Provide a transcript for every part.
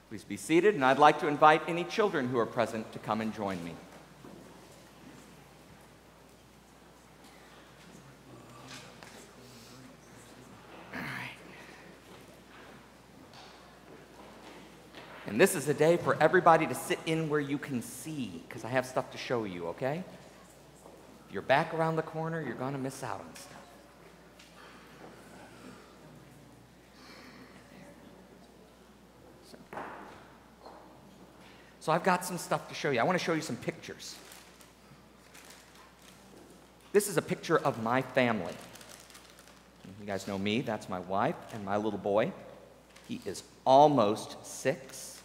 Please be seated, and I'd like to invite any children who are present to come and join me. All right. And this is a day for everybody to sit in where you can see, because I have stuff to show you, okay? If you're back around the corner, you're going to miss out on stuff. So I've got some stuff to show you. I want to show you some pictures. This is a picture of my family. You guys know me. That's my wife and my little boy. He is almost 6.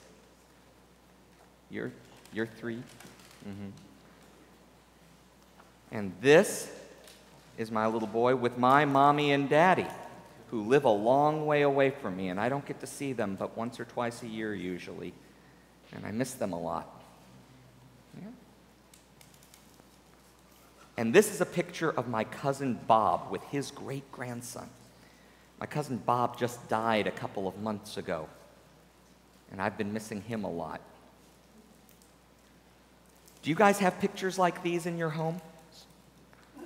You're 3. Mm-hmm. And this is my little boy with my mommy and daddy, who live a long way away from me, and I don't get to see them but once or twice a year usually. And I miss them a lot. Yeah. And this is a picture of my cousin Bob with his great-grandson. My cousin Bob just died a couple of months ago, and I've been missing him a lot. Do you guys have pictures like these in your home?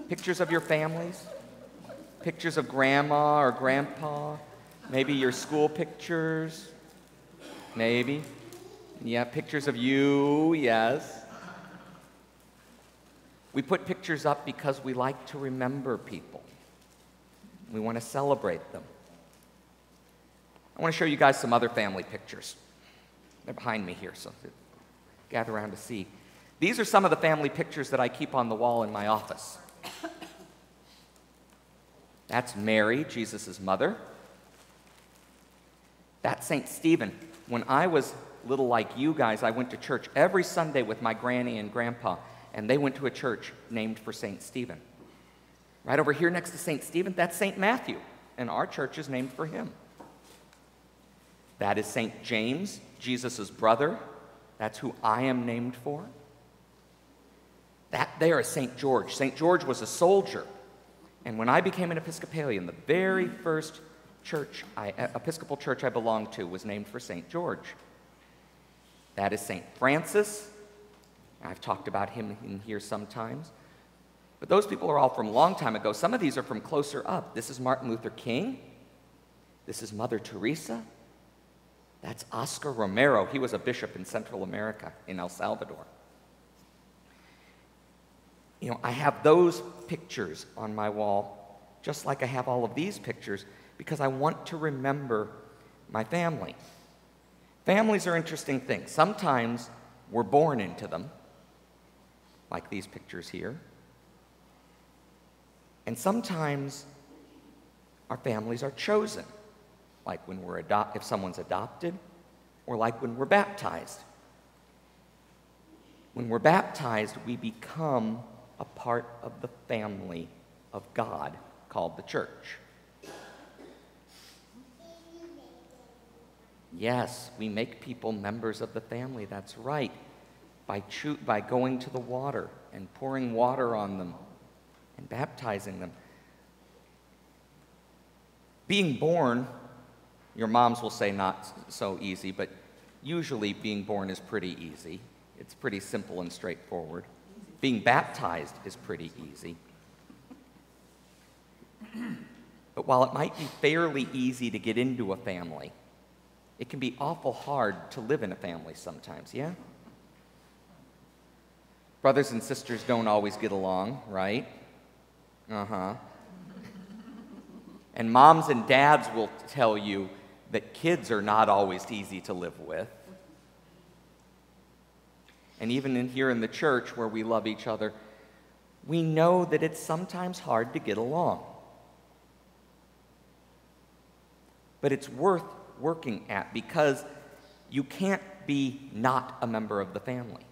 Pictures of your families? Pictures of grandma or grandpa? Maybe your school pictures? Maybe. Yeah, pictures of you, yes. We put pictures up because we like to remember people. We want to celebrate them. I want to show you guys some other family pictures. They're behind me here, so gather around to see. These are some of the family pictures that I keep on the wall in my office. That's Mary, Jesus' mother. That's St. Stephen. When I was little like you guys, I went to church every Sunday with my granny and grandpa, and they went to a church named for St. Stephen. Right over here next to St. Stephen, that's St. Matthew, and our church is named for him. That is St. James, Jesus' brother. That's who I am named for. That there is St. George. St. George was a soldier, and when I became an Episcopalian, the very first Episcopal church I belonged to was named for St. George. That is St. Francis. I've talked about him in here sometimes. But those people are all from a long time ago. Some of these are from closer up. This is Martin Luther King. This is Mother Teresa. That's Oscar Romero. He was a bishop in Central America, in El Salvador. You know, I have those pictures on my wall, just like I have all of these pictures, because I want to remember my family. Families are interesting things. Sometimes we're born into them, like these pictures here. And sometimes our families are chosen, like when if someone's adopted, or like when we're baptized. When we're baptized, we become a part of the family of God called the church. Yes, we make people members of the family, that's right, by going to the water and pouring water on them and baptizing them. Being born, your moms will say not so easy, but usually being born is pretty easy. It's pretty simple and straightforward. Being baptized is pretty easy. But while it might be fairly easy to get into a family, it can be awful hard to live in a family sometimes, yeah? Brothers and sisters don't always get along, right? Uh-huh. And moms and dads will tell you that kids are not always easy to live with. And even here in the church where we love each other, we know that it's sometimes hard to get along. But it's worth working at, because you can't be not a member of the family.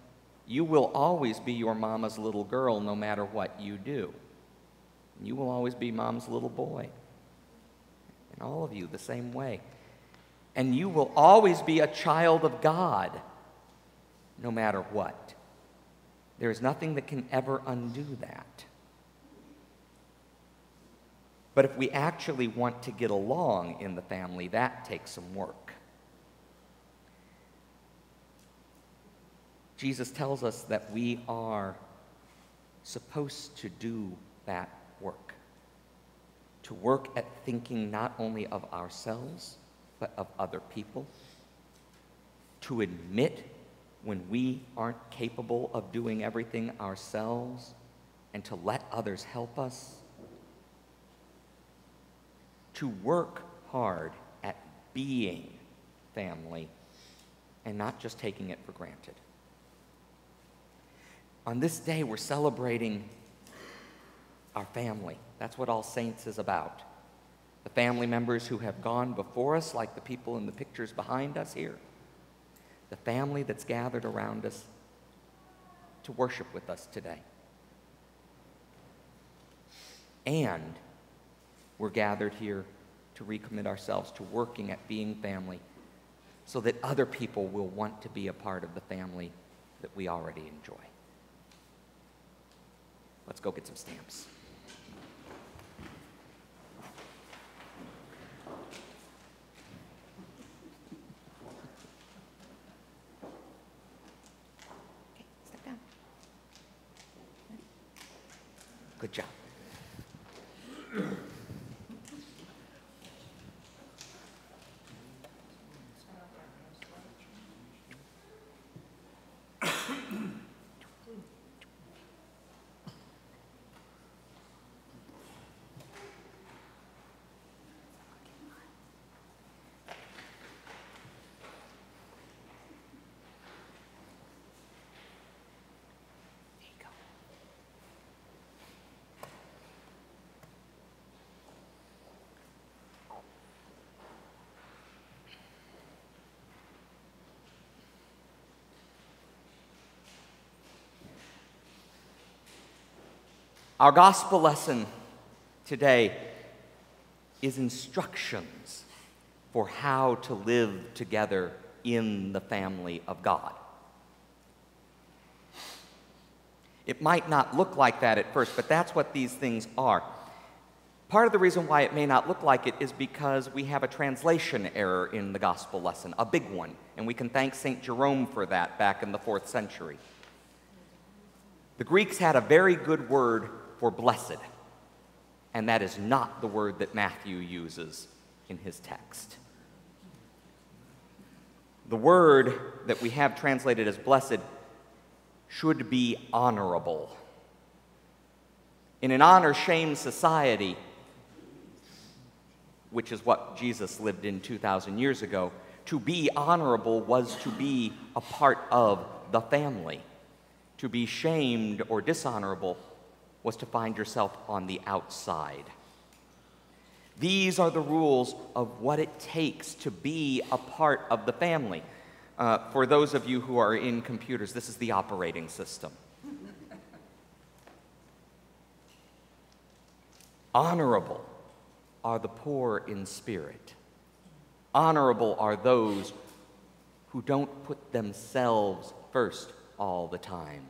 You will always be your mama's little girl no matter what you do. You will always be mom's little boy. And all of you the same way. And you will always be a child of God no matter what. There is nothing that can ever undo that. But if we actually want to get along in the family, that takes some work. Jesus tells us that we are supposed to do that work. To work at thinking not only of ourselves, but of other people. To admit when we aren't capable of doing everything ourselves, and to let others help us. To work hard at being family and not just taking it for granted. On this day, we're celebrating our family. That's what All Saints is about. The family members who have gone before us, like the people in the pictures behind us here. The family that's gathered around us to worship with us today. And we're gathered here to recommit ourselves to working at being family so that other people will want to be a part of the family that we already enjoy. Let's go get some stamps. Okay, step down. Good job. Our gospel lesson today is instructions for how to live together in the family of God. It might not look like that at first, but that's what these things are. Part of the reason why it may not look like it is because we have a translation error in the gospel lesson, a big one, and we can thank St. Jerome for that back in the 4th century. The Greeks had a very good word for blessed, and that is not the word that Matthew uses in his text. The word that we have translated as blessed should be honorable. In an honor-shame society, which is what Jesus lived in 2,000 years ago, to be honorable was to be a part of the family. To be shamed or dishonorable was to find yourself on the outside. These are the rules of what it takes to be a part of the family. For those of you who are in computers, this is the operating system. Honorable are the poor in spirit. Honorable are those who don't put themselves first all the time.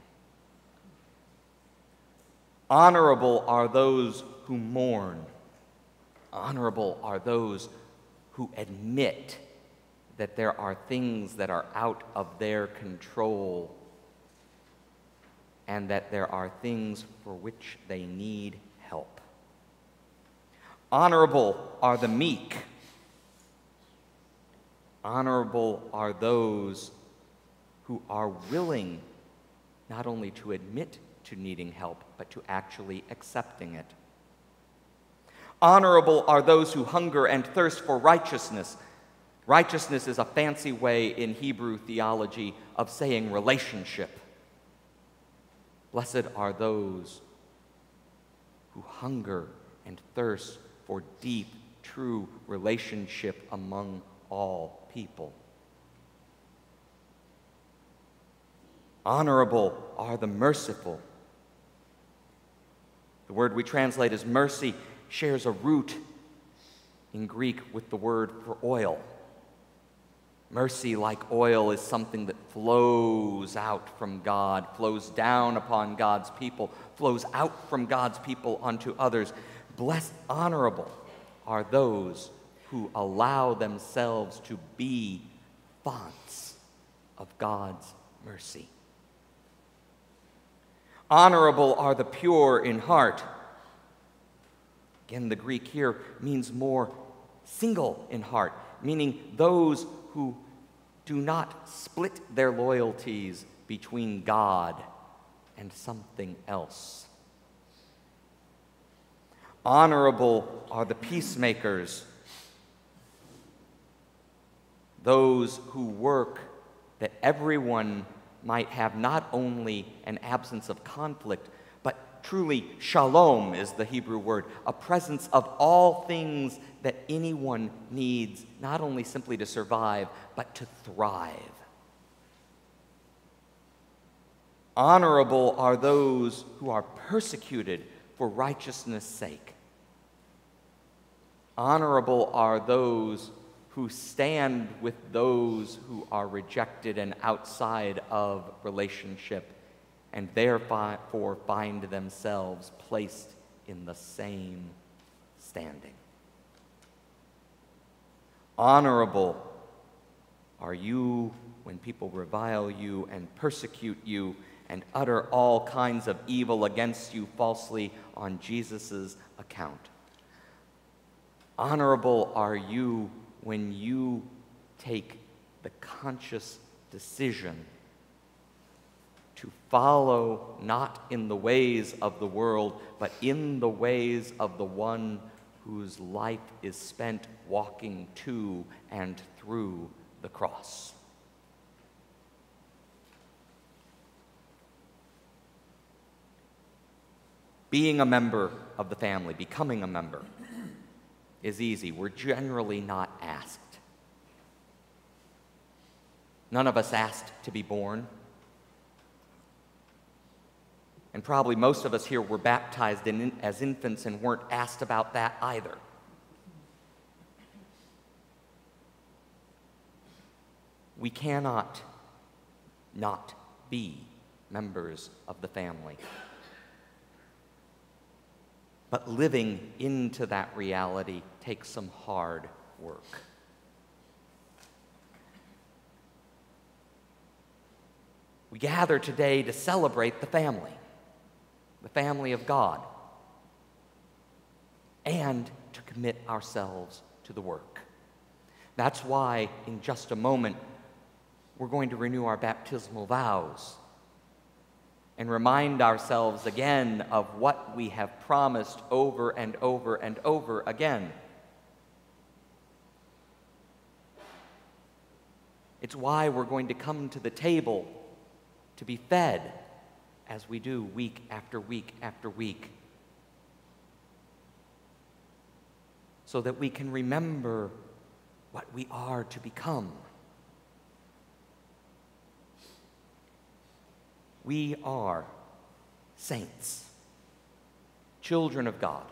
Honorable are those who mourn. Honorable are those who admit that there are things that are out of their control and that there are things for which they need help. Honorable are the meek. Honorable are those who are willing not only to admit to needing help, but to actually accepting it. Honorable are those who hunger and thirst for righteousness. Righteousness is a fancy way in Hebrew theology of saying relationship. Blessed are those who hunger and thirst for deep, true relationship among all people. Honorable are the merciful. The word we translate as mercy shares a root in Greek with the word for oil. Mercy, like oil, is something that flows out from God, flows down upon God's people, flows out from God's people onto others. Blessed, honorable are those who allow themselves to be fonts of God's mercy. Honorable are the pure in heart. Again, the Greek here means more single in heart, meaning those who do not split their loyalties between God and something else. Honorable are the peacemakers, those who work that everyone might have not only an absence of conflict, but truly shalom is the Hebrew word, a presence of all things that anyone needs, not only simply to survive, but to thrive. Honorable are those who are persecuted for righteousness' sake. Honorable are those who stand with those who are rejected and outside of relationship, and therefore find themselves placed in the same standing. Honorable are you when people revile you and persecute you and utter all kinds of evil against you falsely on Jesus' account. Honorable are you when you take the conscious decision to follow not in the ways of the world, but in the ways of the one whose life is spent walking to and through the cross. Being a member of the family, becoming a member, is easy. We're generally not asked. None of us asked to be born. And probably most of us here were baptized as infants and weren't asked about that either. We cannot not be members of the family. But living into that reality takes some hard work. We gather today to celebrate the family of God, and to commit ourselves to the work. That's why, in just a moment, we're going to renew our baptismal vows and remind ourselves again of what we have promised over and over and over again. It's why we're going to come to the table to be fed, as we do week after week after week, so that we can remember what we are to become. We are saints, children of God,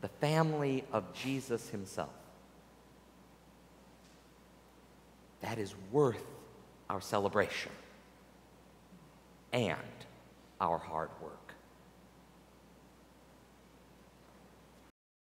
the family of Jesus himself. That is worth our celebration and our hard work.